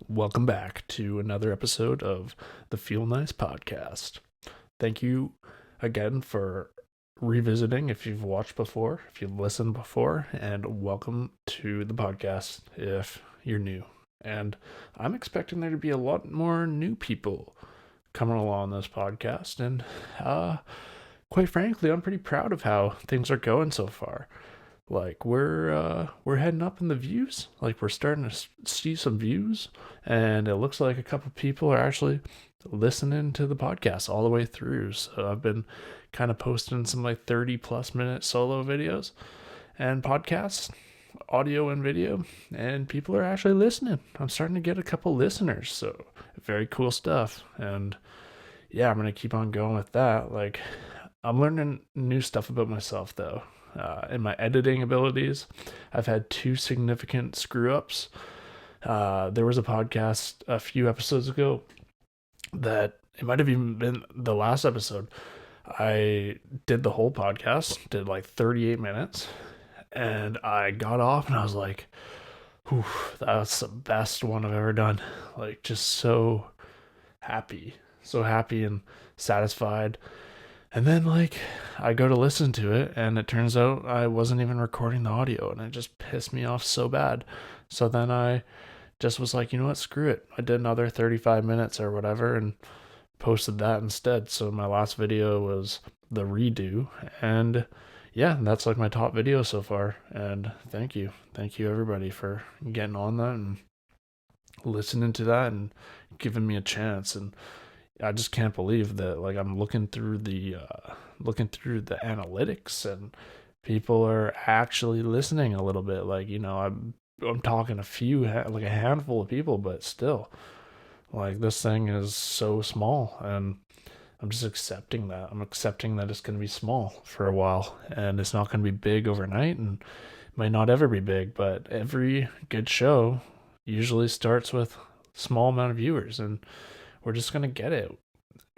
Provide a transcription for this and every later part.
Welcome back to another episode of the Feel Nice podcast. Thank you again for revisiting if you've watched before, if you've listened before, and welcome to the podcast if you're new. And I'm expecting there to be a lot more new people coming along this podcast, and quite frankly, I'm pretty proud of how things are going so far. Like we're heading up in the views. Like we're starting to see some views, and it looks like a couple people are actually listening to the podcast all the way through. So I've been kind of posting some like 30 plus minute solo videos and podcasts, audio and video, and people are actually listening. I'm starting to get a couple listeners, so very cool stuff. And yeah, I'm gonna keep on going with that. Like I'm learning new stuff about myself though. In my editing abilities, I've had two significant screw ups. There was a podcast a few episodes ago that it might have even been the last episode. I did the whole podcast, did like 38 minutes, and I got off and I was like, whew, that's the best one I've ever done. Like, just so happy and satisfied. And then, like, I go to listen to it, and it turns out I wasn't even recording the audio, and it just pissed me off so bad. So then I just was like, you know what, screw it. I did another 35 minutes or whatever and posted that instead. So my last video was the redo, and yeah, that's like my top video so far. And thank you. Thank you, everybody, for getting on that and listening to that and giving me a chance. And I just can't believe that like I'm looking through the analytics and people are actually listening a little bit. Like, you know, I'm talking like a handful of people, but still, like this thing is so small, and I'm just accepting that. I'm accepting that it's going to be small for a while, and it's not going to be big overnight, and it might not ever be big. But every good show usually starts with small amount of viewers, and we're just going to get it.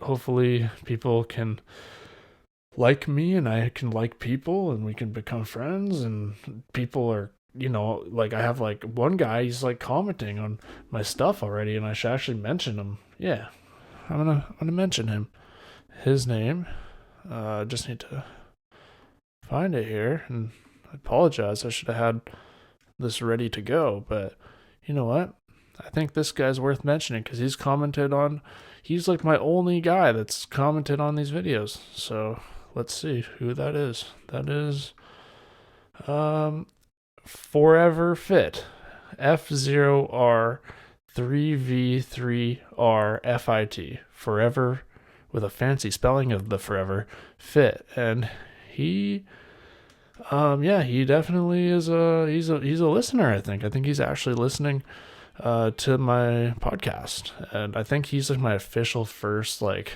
Hopefully people can like me and I can like people and we can become friends, and people are, you know, like I have like one guy, he's like commenting on my stuff already, and I should actually mention him. Yeah, I'm gonna mention him. His name, just need to find it here, and I apologize, I should have had this ready to go, but you know what, I think this guy's worth mentioning because he's like my only guy that's commented on these videos. So let's see who that is. That is Forever Fit. F0R3V3RFIT. Forever, with a fancy spelling of the Forever Fit. And he he definitely is he's a listener, I think. I think he's actually listening to my podcast, and I think he's like my official first like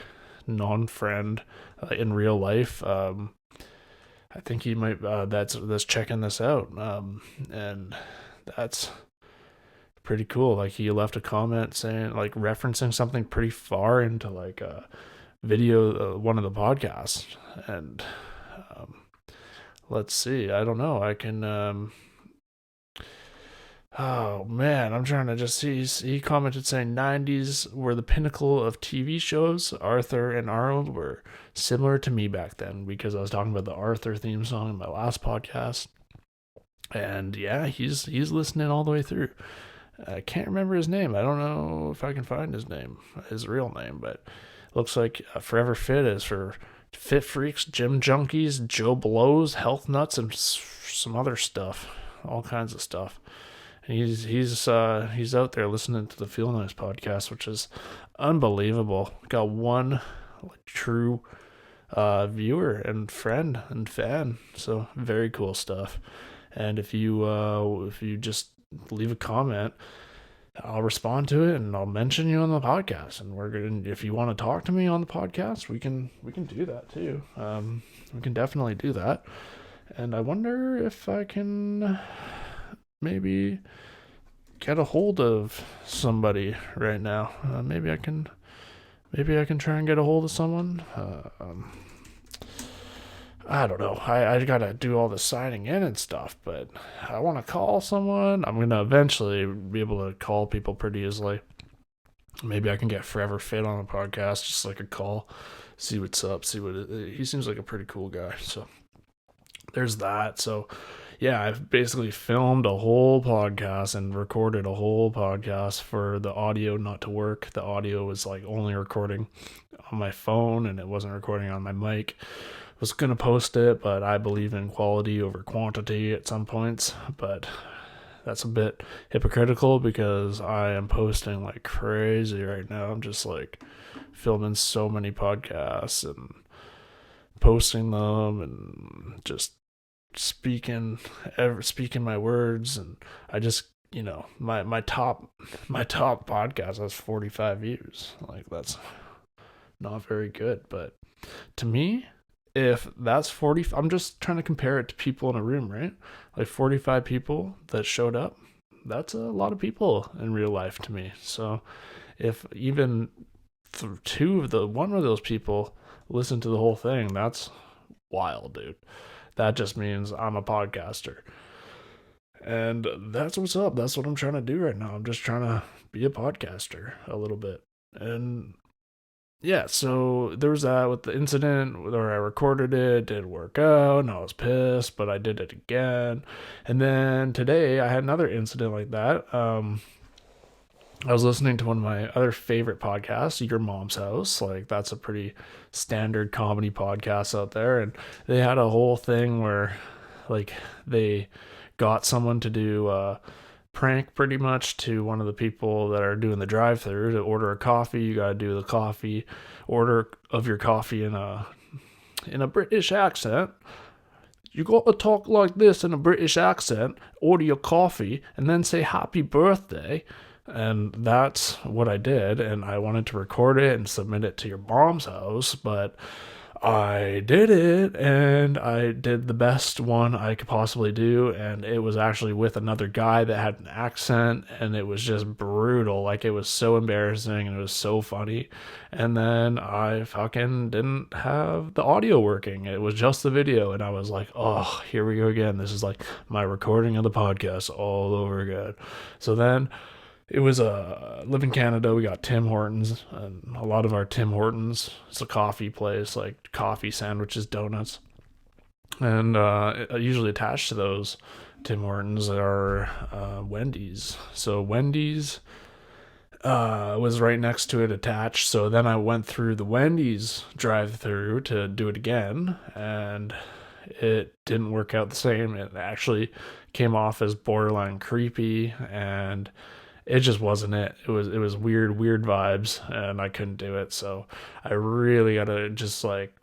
non-friend in real life. I think he might that's checking this out, and that's pretty cool. Like he left a comment saying, like, referencing something pretty far into like a video, one of the podcasts, and um, let's see. I don't know. I can Oh man, I'm trying to just see. He commented saying 90s were the pinnacle of TV shows. Arthur and Arnold were similar to me back then because I was talking about the Arthur theme song in my last podcast. And yeah, he's listening all the way through. I can't remember his name. I don't know if I can find his real name, but looks like Forever Fit is for fit freaks, gym junkies, Joe Blows, health nuts, and some other stuff, all kinds of stuff. And he's out there listening to the Feel Nice podcast, which is unbelievable. Got one true viewer and friend and fan, so very cool stuff. And if you just leave a comment, I'll respond to it and I'll mention you on the podcast. And if you want to talk to me on the podcast, we can do that too. We can definitely do that. And I wonder if I can maybe get a hold of somebody right now. Maybe I can try and get a hold of someone. I don't know. I gotta do all the signing in and stuff, but I want to call someone. I'm gonna eventually be able to call people pretty easily. Maybe I can get Forever Fit on a podcast, just like a call, see what's up, see what he seems like a pretty cool guy. So there's that. So yeah, I've basically filmed a whole podcast and recorded a whole podcast for the audio not to work. The audio was like only recording on my phone and it wasn't recording on my mic. Was gonna post it, but I believe in quality over quantity at some points. But that's a bit hypocritical because I am posting like crazy right now. I'm just like filming so many podcasts and posting them and just speaking my words, and I just, my top podcast has 45 views. Like, that's not very good, but to me, if that's 40, I'm just trying to compare it to people in a room, right? Like 45 people that showed up, that's a lot of people in real life to me. So if even one of those people listen to the whole thing, that's wild, dude. That just means I'm a podcaster. And that's what's up. That's what I'm trying to do right now. I'm just trying to be a podcaster a little bit. And yeah, so there was that with the incident where I recorded it, didn't work out, and I was pissed, but I did it again. And then today I had another incident like that. I was listening to one of my other favorite podcasts, Your Mom's House. Like, that's a pretty standard comedy podcast out there. And they had a whole thing where, like, they got someone to do a prank pretty much to one of the people that are doing the drive-thru to order a coffee. You got to do the coffee, order of your coffee in a British accent. You got to talk like this in a British accent, order your coffee, and then say happy birthday. And that's what I did, and I wanted to record it and submit it to Your Mom's House, but I did it, and I did the best one I could possibly do, and it was actually with another guy that had an accent, and it was just brutal. Like, it was so embarrassing, and it was so funny. And then I fucking didn't have the audio working. It was just the video, and I was like, oh, here we go again. This is like my recording of the podcast all over again. So then it was live in Canada. We got Tim Hortons, and a lot of our Tim Hortons, it's a coffee place, like coffee, sandwiches, donuts, and usually attached to those Tim Hortons are Wendy's. So Wendy's was right next to it, attached. So then I went through the Wendy's drive-through to do it again, and it didn't work out the same. It actually came off as borderline creepy, and it just wasn't it. It was weird vibes, and I couldn't do it. So I really gotta just like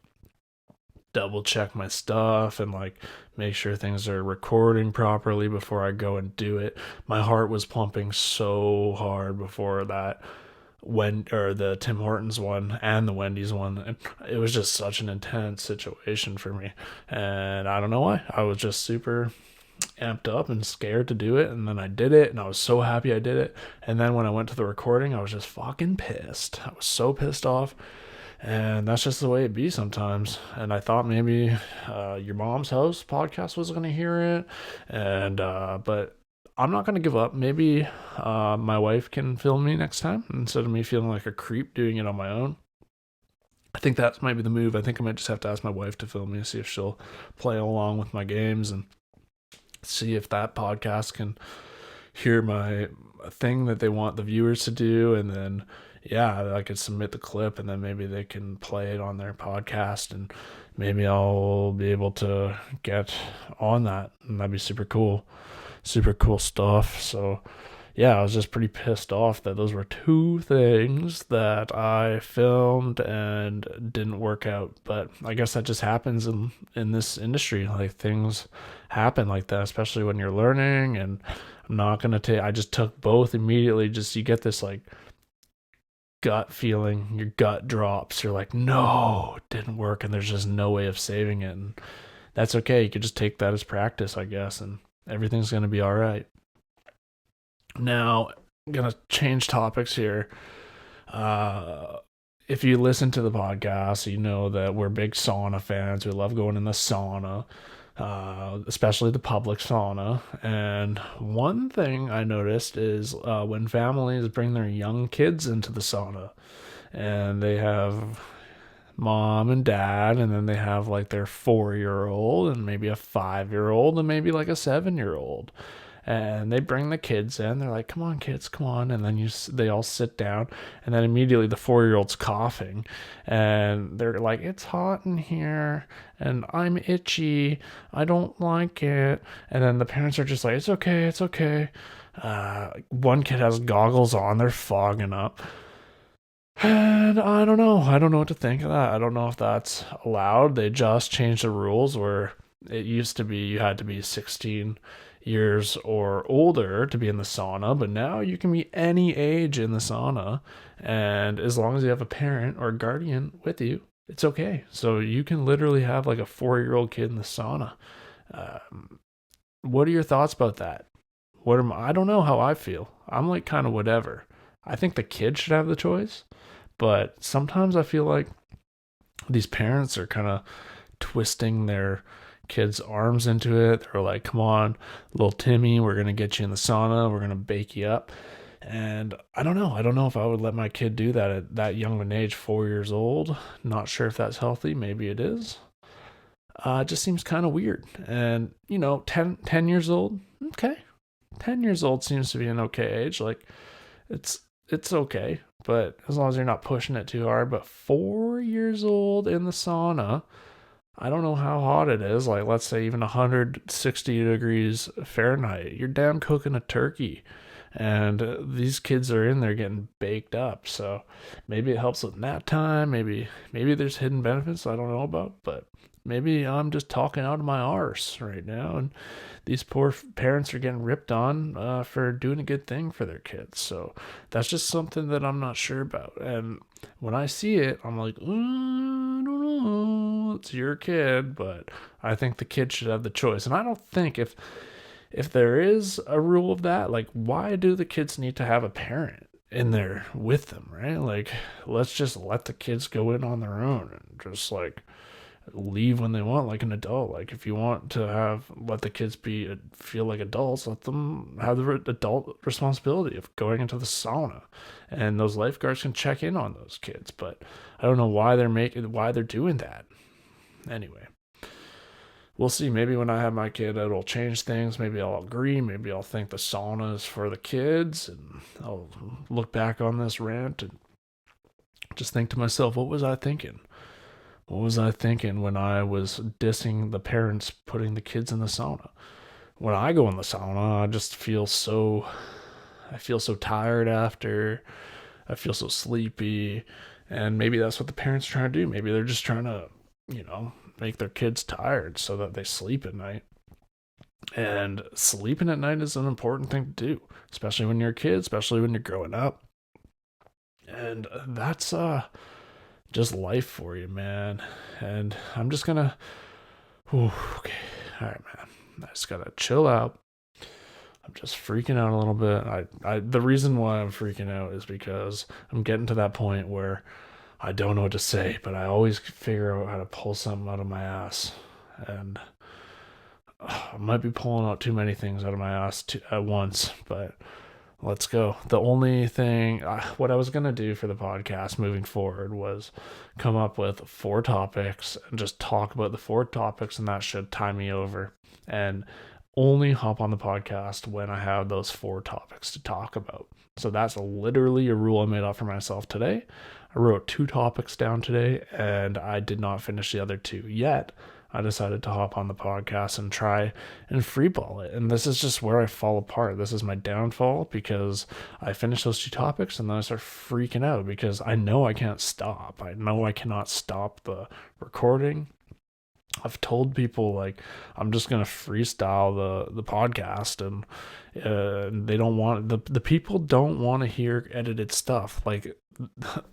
double check my stuff and like make sure things are recording properly before I go and do it. My heart was pumping so hard before that the Tim Hortons one and the Wendy's one, and it was just such an intense situation for me. And I don't know why. I was just super amped up and scared to do it, and then I did it, and I was so happy I did it. And then when I went to the recording, I was just fucking pissed. I was so pissed off, and that's just the way it be sometimes. And I thought maybe Your Mom's House podcast was gonna hear it, and but I'm not gonna give up. Maybe my wife can film me next time instead of me feeling like a creep doing it on my own. I think that might be the move. I think I might just have to ask my wife to film me, see if she'll play along with my games and see if that podcast can hear my thing that they want the viewers to do. And then, yeah, I could submit the clip, and then maybe they can play it on their podcast, and maybe I'll be able to get on that, and that'd be super cool stuff. So yeah, I was just pretty pissed off that those were two things that I filmed and didn't work out. But I guess that just happens in this industry. Like, things happen like that, especially when you're learning. And I'm not going to take, I just took both immediately. Just, you get this like gut feeling, your gut drops. You're like, no, it didn't work. And there's just no way of saving it. And that's okay. You could just take that as practice, I guess. And everything's going to be all right. Now, I'm going to change topics here. if you listen to the podcast, you know that we're big sauna fans. We love going in the sauna, especially the public sauna. And one thing I noticed is when families bring their young kids into the sauna, and they have mom and dad, and then they have like their 4-year old, and maybe a 5-year old, and maybe like a 7-year old. And they bring the kids in. They're like, "Come on, kids, come on!" And then they all sit down, and then immediately the 4-year old's coughing, and they're like, "It's hot in here, and I'm itchy. I don't like it." And then the parents are just like, "It's okay, it's okay." One kid has goggles on. They're fogging up. And I don't know. I don't know what to think of that. I don't know if that's allowed. They just changed the rules where it used to be you had to be 16 years or older to be in the sauna, but now you can be any age in the sauna. And as long as you have a parent or a guardian with you, it's okay. So you can literally have like a 4-year-old kid in the sauna. What are your thoughts about that? I don't know how I feel. I'm like kind of whatever. I think the kid should have the choice. But sometimes I feel like these parents are kind of twisting their kids' arms into it. They're like, "Come on, little Timmy, we're going to get you in the sauna. We're going to bake you up." And I don't know. I don't know if I would let my kid do that at that young of an age, 4 years old. Not sure if that's healthy. Maybe it is. It just seems kind of weird. And, 10 years old, okay. 10 years old seems to be an okay age. Like, it's okay, but as long as you're not pushing it too hard. But 4 years old in the sauna, I don't know how hot it is. Like, let's say even 160 degrees Fahrenheit. You're down cooking a turkey, and these kids are in there getting baked up. So maybe it helps with nap time. Maybe there's hidden benefits I don't know about, but maybe I'm just talking out of my arse right now, and these poor parents are getting ripped on for doing a good thing for their kids. So that's just something that I'm not sure about. And when I see it, I'm like, I don't know. It's your kid, but I think the kid should have the choice. And I don't think if there is a rule of that, like, why do the kids need to have a parent in there with them, right? Like, let's just let the kids go in on their own and just like leave when they want, like an adult. Like, if you want to let the kids feel like adults, let them have the adult responsibility of going into the sauna, and those lifeguards can check in on those kids. But I don't know why they're doing that. Anyway, we'll see. Maybe when I have my kid, it'll change things. Maybe I'll agree. Maybe I'll think the sauna is for the kids, and I'll look back on this rant and just think to myself, what was I thinking? What was I thinking when I was dissing the parents putting the kids in the sauna? When I go in the sauna, I just feel so tired after. I feel so sleepy. And maybe that's what the parents are trying to do. Maybe they're just trying to, make their kids tired so that they sleep at night. And sleeping at night is an important thing to do, especially when you're a kid, especially when you're growing up. And that's just life for you, man. And I'm just gonna okay. All right, man. I just gotta chill out. I'm just freaking out a little bit. The reason why I'm freaking out is because I'm getting to that point where I don't know what to say, but I always figure out how to pull something out of my ass. And I might be pulling out too many things out of my ass at once, but let's go. The only thing, what I was going to do for the podcast moving forward was come up with 4 topics and just talk about the 4 topics, and that should tie me over. And only hop on the podcast when I have those 4 topics to talk about. So that's literally a rule I made up for myself today. I wrote 2 topics down today, and I did not finish the other 2 yet. I decided to hop on the podcast and try and freeball it. And this is just where I fall apart. This is my downfall, because I finish those 2 topics and then I start freaking out because I know I can't stop. I know I cannot stop the recording. I've told people, like, I'm just going to freestyle the podcast, and they don't want, the people don't want to hear edited stuff. Like,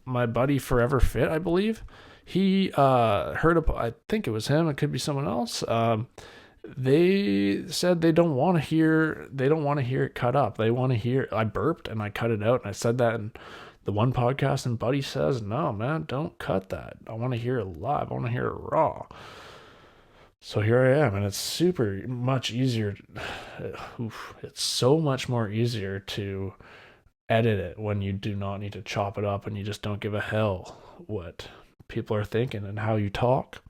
my buddy Forever Fit, I believe, he I think it was him, it could be someone else. They said they don't want to hear it cut up. They want to hear, I burped and I cut it out, and I said that in the one podcast and Buddy says, no, man, don't cut that. I want to hear it live. I want to hear it raw. So here I am, and it's super much easier. It's so much more easier to edit it when you do not need to chop it up and you just don't give a hell what people are thinking and how you talk.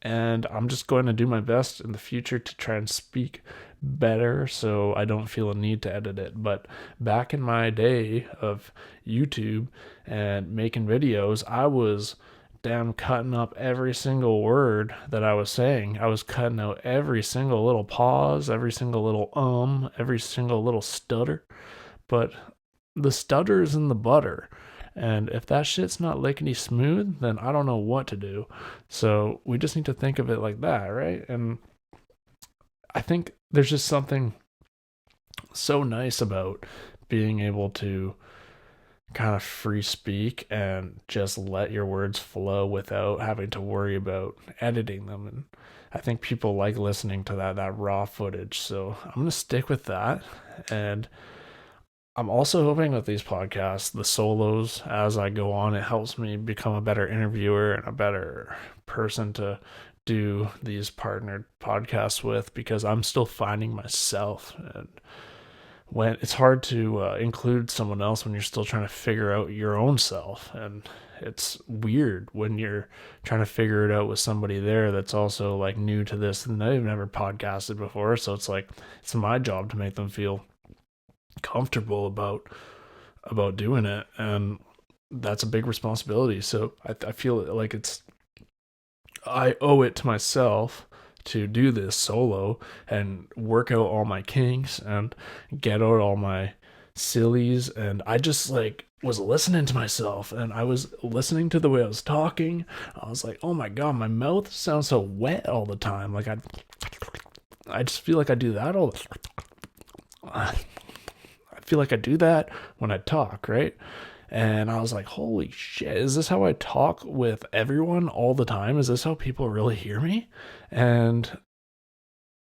And I'm just going to do my best in the future to try and speak better so I don't feel a need to edit it. But back in my day of YouTube and making videos, I was damn cutting up every single word that I was saying. I was cutting out every single little pause, every single little every single little stutter. But the stutter is in the butter. And if that shit's not lickety smooth, then I don't know what to do. So we just need to think of it like that, right? And I think there's just something so nice about being able to kind of free speak and just let your words flow without having to worry about editing them. And I think people like listening to that raw footage. So I'm going to stick with that. And I'm also hoping with these podcasts, the solos, as I go on, it helps me become a better interviewer and a better person to do these partnered podcasts with, because I'm still finding myself. And when it's hard to include someone else when you're still trying to figure out your own self. And it's weird when you're trying to figure it out with somebody there that's also like new to this and they've never podcasted before. So it's like, it's my job to make them feel comfortable about doing it, and that's a big responsibility. So I feel like I owe it to myself to do this solo and work out all my kinks and get out all my sillies. And I just like was listening to myself, and I was listening to the way I was talking. I was like, oh my god, my mouth sounds so wet all the time. Like I just feel like I do that all the feel like I do that when I talk, right? And I was like, holy shit, is this how I talk with everyone all the time? Is this how people really hear me? And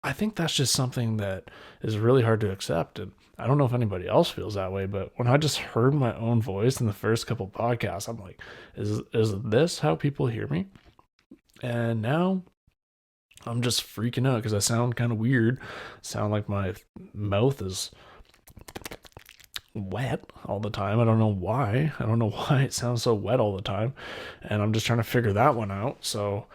I think that's just something that is really hard to accept. And I don't know if anybody else feels that way, but when I just heard my own voice in the first couple podcasts, I'm like, is this how people hear me? And now I'm just freaking out because I sound kind of weird. Sound like my mouth is wet all the time. I don't know why. It sounds so wet all the time. And I'm just trying to figure that one out. So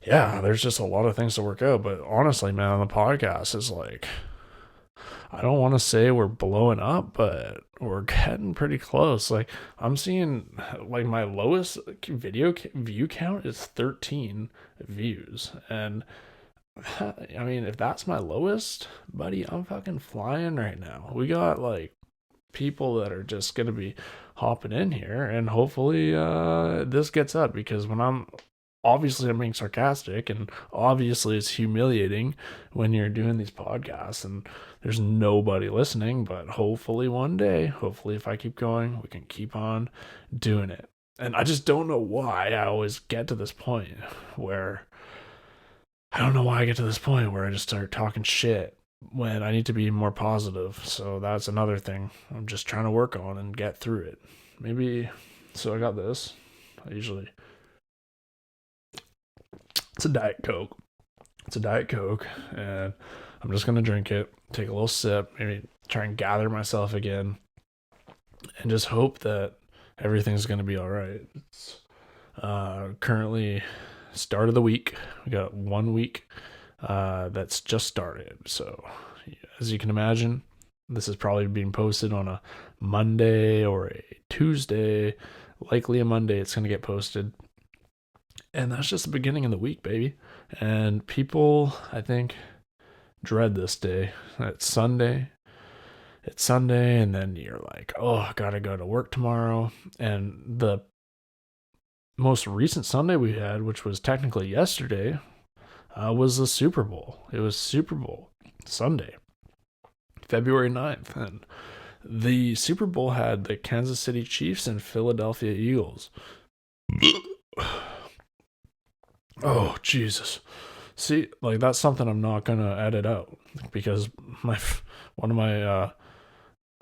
yeah, there's just a lot of things to work out. But honestly, man, the podcast is like, I don't want to say we're blowing up, but we're getting pretty close. Like I'm seeing like my lowest video view count is 13 views. And I mean, if that's my lowest, buddy, I'm fucking flying right now. We got like people that are just going to be hopping in here, and hopefully this gets up, because when I'm being sarcastic, and obviously it's humiliating when you're doing these podcasts and there's nobody listening, but hopefully one day, hopefully if I keep going, we can keep on doing it. And I just don't know why I always get to this point where I just start talking shit when I need to be more positive. So that's another thing I'm just trying to work on and get through it. Maybe, so I got this. It's a Diet Coke. And I'm just going to drink it, take a little sip, maybe try and gather myself again, and just hope that everything's going to be all right. It's currently start of the week. We got 1 week that's just started. So as you can imagine, this is probably being posted on a Monday or a Tuesday, likely a Monday it's going to get posted. And that's just the beginning of the week, baby. And people, I think, dread this day. It's Sunday, and then you're like, oh, I gotta go to work tomorrow. And the most recent Sunday we had, which was technically yesterday, was the Super Bowl. It was Super Bowl Sunday, February 9th. And the Super Bowl had the Kansas City Chiefs and Philadelphia Eagles. Oh, Jesus. See, like, that's something I'm not going to edit out, because one of my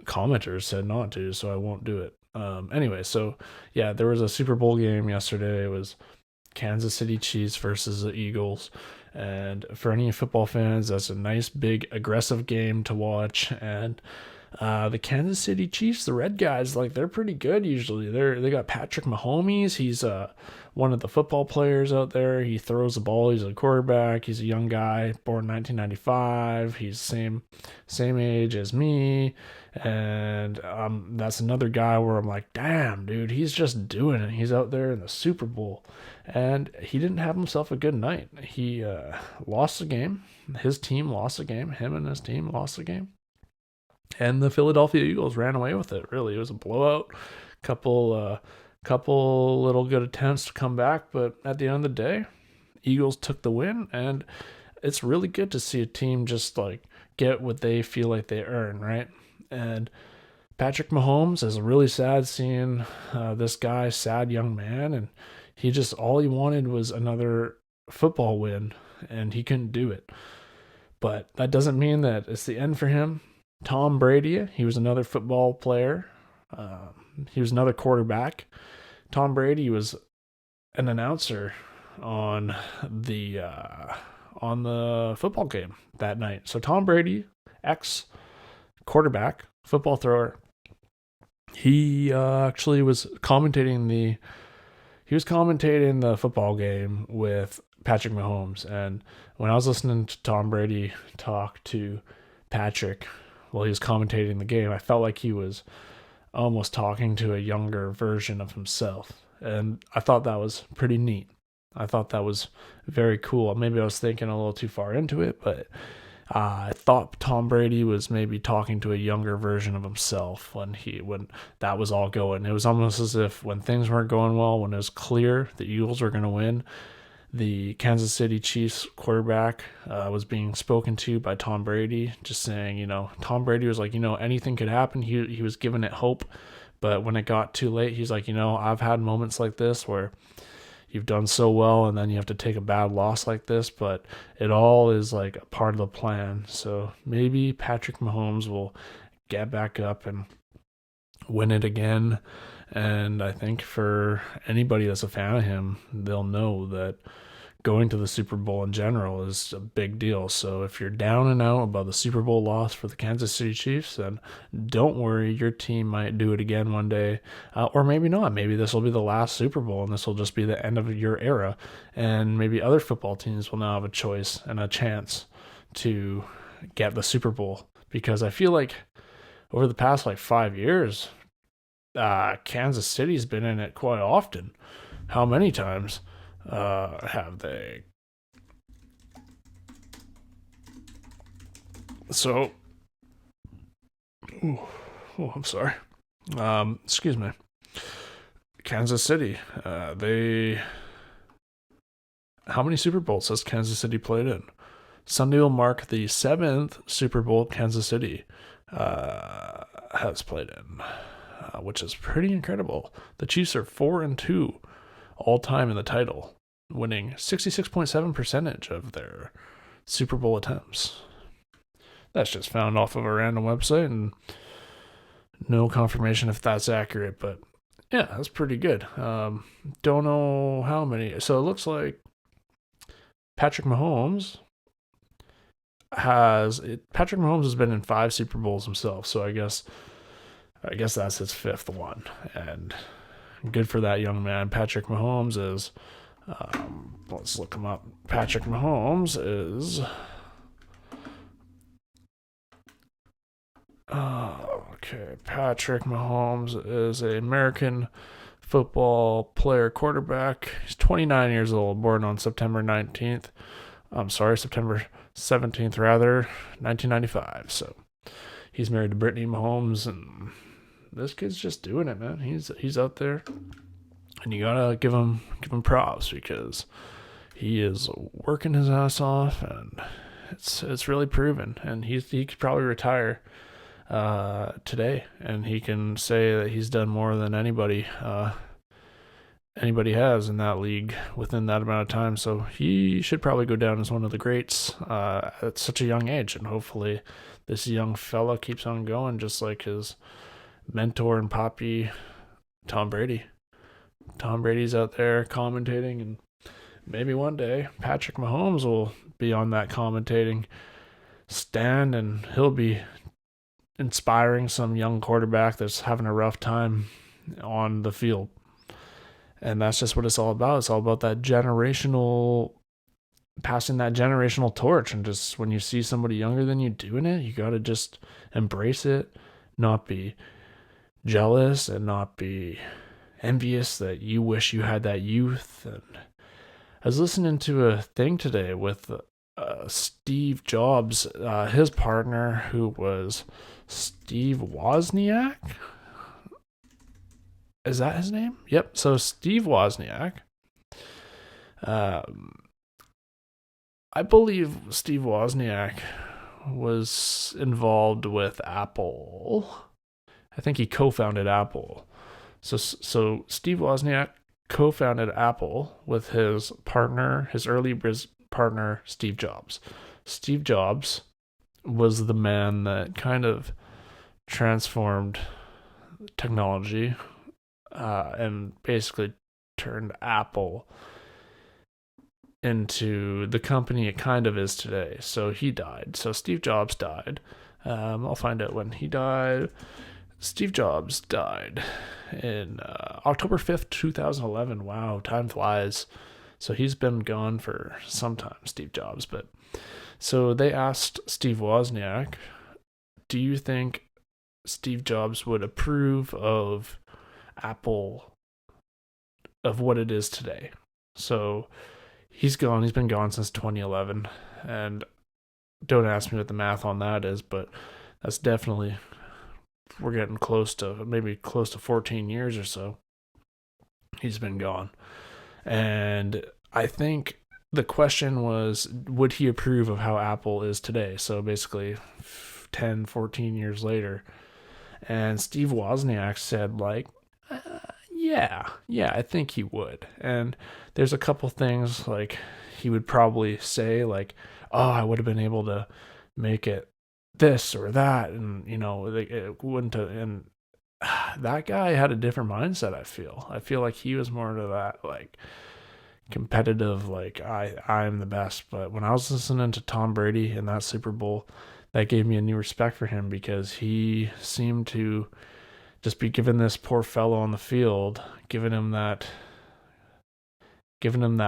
commenters said not to, so I won't do it. Anyway, so yeah, there was a Super Bowl game yesterday. It was Kansas City Chiefs versus the Eagles. And for any football fans, that's a nice, big, aggressive game to watch. And the Kansas City Chiefs, the red guys, like they're pretty good usually. They got Patrick Mahomes. He's one of the football players out there. He throws the ball. He's a quarterback. He's a young guy, born 1995. He's same age as me. And that's another guy where I'm like, damn, dude, he's just doing it. He's out there in the Super Bowl. And he didn't have himself a good night. He lost the game. His team lost the game. Him and his team lost the game. And the Philadelphia Eagles ran away with it. Really, it was a blowout. Couple little good attempts to come back, but at the end of the day, Eagles took the win. And it's really good to see a team just like get what they feel like they earn, right? And Patrick Mahomes is really sad seeing this guy, sad young man, and he just all he wanted was another football win, and he couldn't do it. But that doesn't mean that it's the end for him. Tom Brady, he was another football player. He was another quarterback. Tom Brady was an announcer on the football game that night. So Tom Brady, ex-quarterback, football thrower, he actually was commentating the football game with Patrick Mahomes. And when I was listening to Tom Brady talk to Patrick while he was commentating the game, I felt like he was almost talking to a younger version of himself. And I thought that was pretty neat. I thought that was very cool. Maybe I was thinking a little too far into it, but I thought Tom Brady was maybe talking to a younger version of himself when that was all going. It was almost as if when things weren't going well, when it was clear the Eagles were going to win, the Kansas City Chiefs quarterback was being spoken to by Tom Brady, just saying, Tom Brady was like, anything could happen. He was giving it hope, but when it got too late, he's like, I've had moments like this where you've done so well and then you have to take a bad loss like this, but it all is like a part of the plan. So maybe Patrick Mahomes will get back up and win it again. And I think for anybody that's a fan of him, they'll know that going to the Super Bowl in general is a big deal. So if you're down and out about the Super Bowl loss for the Kansas City Chiefs, then don't worry, your team might do it again one day. Or maybe not. Maybe this will be the last Super Bowl and this will just be the end of your era. And maybe other football teams will now have a choice and a chance to get the Super Bowl. Because I feel like over the past 5 years, Kansas City's been in it quite often. How many times have they? So, I'm sorry. Excuse me. Kansas City. How many Super Bowls has Kansas City played in? Sunday will mark the 7th Super Bowl Kansas City has played in. Which is pretty incredible. The Chiefs are 4-2 all time in the title, winning 66.7% of their Super Bowl attempts. That's just found off of a random website and no confirmation if that's accurate, but yeah, that's pretty good. Don't know how many. So it looks like Patrick Mahomes has been in 5 Super Bowls himself, so I guess that's his 5th one, and good for that young man. Patrick Mahomes is, let's look him up. Patrick Mahomes is, Patrick Mahomes is an American football player, quarterback. He's 29 years old, born on September 17th, 1995. So he's married to Brittany Mahomes, and this kid's just doing it, man. He's out there, and you gotta give him props because he is working his ass off, and it's really proven. And he could probably retire today, and he can say that he's done more than anybody has in that league within that amount of time. So he should probably go down as one of the greats at such a young age, and hopefully this young fella keeps on going just like his mentor and poppy Tom Brady. Tom Brady's out there commentating, and maybe one day Patrick Mahomes will be on that commentating stand, and he'll be inspiring some young quarterback that's having a rough time on the field. And that's just what it's all about. It's all about that generational, passing that generational torch. And just when you see somebody younger than you doing it, you got to just embrace it, not be jealous and not be envious that you wish you had that youth. And I was listening to a thing today with Steve Jobs, his partner, who was Steve Wozniak. Is that his name? Yep. So Steve Wozniak. I believe Steve Wozniak was involved with Apple. I think he co-founded Apple. So Steve Wozniak co-founded Apple with his partner, his early partner, Steve Jobs. Steve Jobs was the man that kind of transformed technology and basically turned Apple into the company it kind of is today. So he died. So Steve Jobs died. I'll find out when he died. Steve Jobs died in October 5th, 2011. Wow, time flies. So he's been gone for some time, Steve Jobs. But so they asked Steve Wozniak, do you think Steve Jobs would approve of Apple, of what it is today? So he's gone. He's been gone since 2011. And don't ask me what the math on that is, but that's definitely, we're getting close to 14 years or so. He's been gone. And I think the question was, would he approve of how Apple is today? So basically 10, 14 years later. And Steve Wozniak said, like, yeah, I think he would. And there's a couple things like he would probably say, like, oh, I would have been able to make it this or that, and it wouldn't have. And that guy had a different mindset. I feel like he was more to that, like, competitive, like, I'm the best. But when I was listening to Tom Brady in that Super Bowl, that gave me a new respect for him, because he seemed to just be giving this poor fellow on the field, giving him that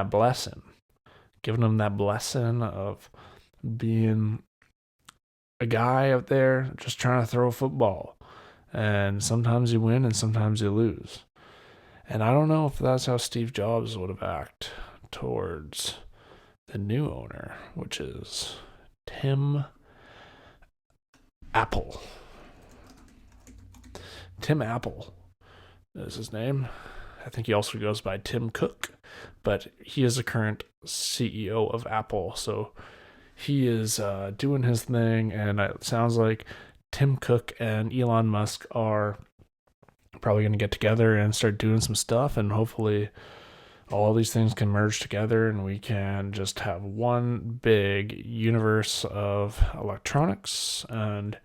blessing of being a guy out there just trying to throw a football. And sometimes you win and sometimes you lose. And I don't know if that's how Steve Jobs would have acted towards the new owner, which is Tim Apple. Tim Apple is his name. I think he also goes by Tim Cook, but he is the current CEO of Apple. So he is doing his thing, and it sounds like Tim Cook and Elon Musk are probably going to get together and start doing some stuff, and hopefully all these things can merge together and we can just have one big universe of electronics. And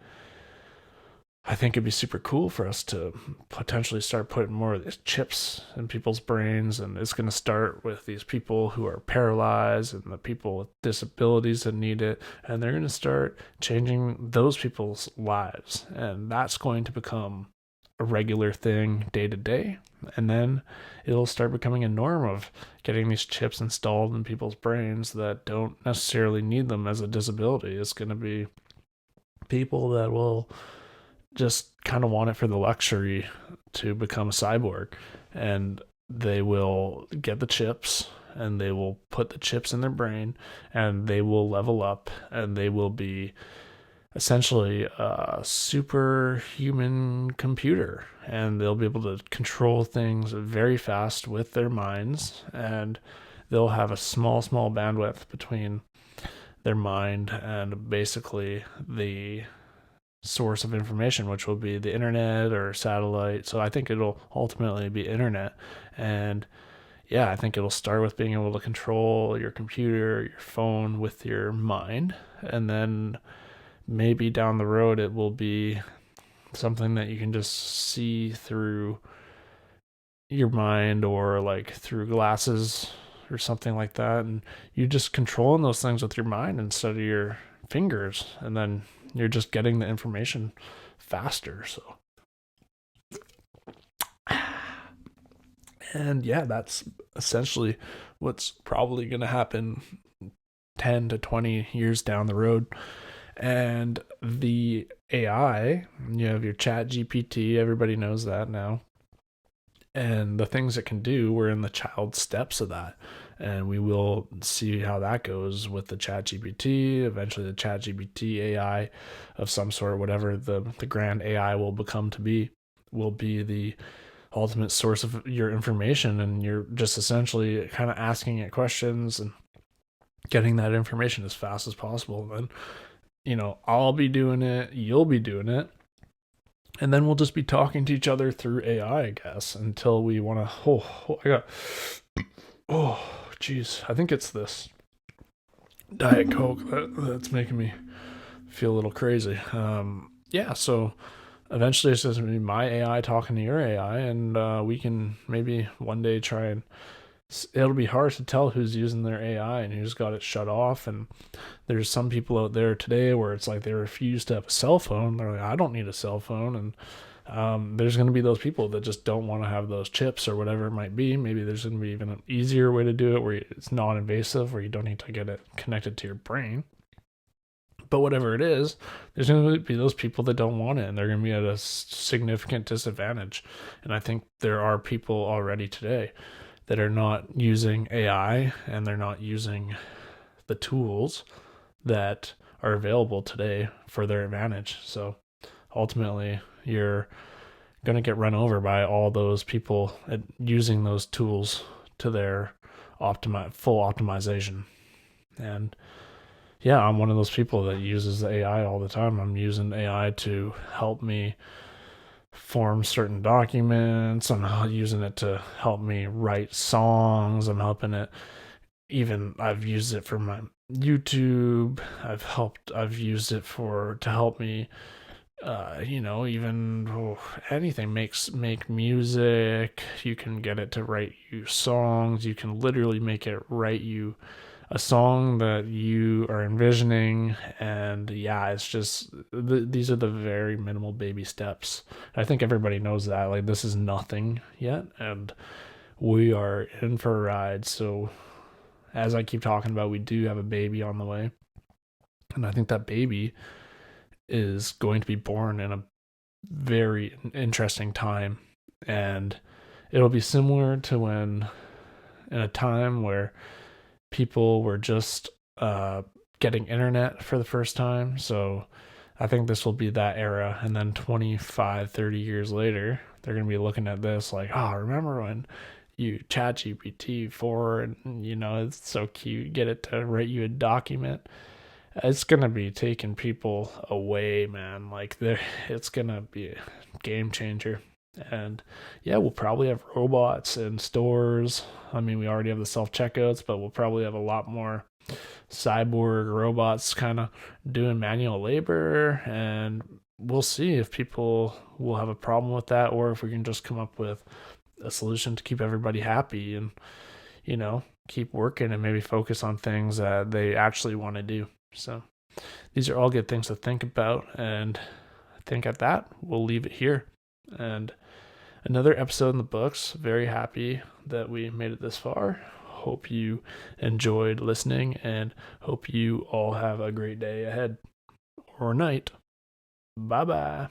I think it'd be super cool for us to potentially start putting more of these chips in people's brains. And it's going to start with these people who are paralyzed and the people with disabilities that need it. And they're going to start changing those people's lives. And that's going to become a regular thing day to day. And then it'll start becoming a norm of getting these chips installed in people's brains that don't necessarily need them as a disability. It's going to be people that will just kind of want it for the luxury to become a cyborg, and they will get the chips and they will put the chips in their brain and they will level up and they will be essentially a superhuman computer, and they'll be able to control things very fast with their minds, and they'll have a small bandwidth between their mind and basically the source of information, which will be the internet or satellite. So I think it'll ultimately be internet. And yeah, I think it'll start with being able to control your computer, your phone with your mind. And then maybe down the road, it will be something that you can just see through your mind or like through glasses or something like that, and you're just controlling those things with your mind instead of your fingers, and then you're just getting the information faster. So, and yeah, that's essentially what's probably going to happen 10 to 20 years down the road. And the AI, you have your chat GPT, everybody knows that now. And the things it can do, we're in the child steps of that. And we will see how that goes with the chat GPT, eventually the chat GPT AI of some sort, whatever the grand AI will become to be, will be the ultimate source of your information. And you're just essentially kind of asking it questions and getting that information as fast as possible. And, I'll be doing it, you'll be doing it. And then we'll just be talking to each other through AI, I guess, until we want to. Jeez, I think it's this Diet Coke that's making me feel a little crazy. Yeah, so eventually it's just going to be my AI talking to your AI, and we can maybe one day try and. It'll be hard to tell who's using their AI and who's got it shut off. And there's some people out there today where it's like they refuse to have a cell phone. They're like, I don't need a cell phone. And there's going to be those people that just don't want to have those chips or whatever it might be. Maybe there's going to be even an easier way to do it where it's non-invasive, where you don't need to get it connected to your brain. But whatever it is, there's going to be those people that don't want it, and they're going to be at a significant disadvantage. And I think there are people already today that are not using AI, and they're not using the tools that are available today for their advantage. So ultimately, you're going to get run over by all those people using those tools to their full optimization. And yeah, I'm one of those people that uses the AI all the time. I'm using AI to help me form certain documents. I'm using it to help me write songs. I've used it for my YouTube. I've used it to help me anything, make music. You can get it to write you songs. You can literally make it write you a song that you are envisioning. And yeah, it's just these are the very minimal baby steps. I think everybody knows that, like, this is nothing yet, and we are in for a ride. So as I keep talking about, we do have a baby on the way, and I think that baby is going to be born in a very interesting time. And it'll be similar to when, in a time where people were just getting internet for the first time. So I think this will be that era. And then 25, 30 years later, they're going to be looking at this like, remember when you chat GPT 4 and, it's so cute, get it to write you a document. It's going to be taking people away, man. Like, it's going to be a game changer. And yeah, we'll probably have robots in stores. I mean, we already have the self-checkouts, but we'll probably have a lot more cyborg robots kind of doing manual labor. And we'll see if people will have a problem with that, or if we can just come up with a solution to keep everybody happy and, keep working and maybe focus on things that they actually want to do. So these are all good things to think about. And I think at that, we'll leave it here. And another episode in the books. Very happy that we made it this far. Hope you enjoyed listening, and hope you all have a great day ahead or night. Bye-bye.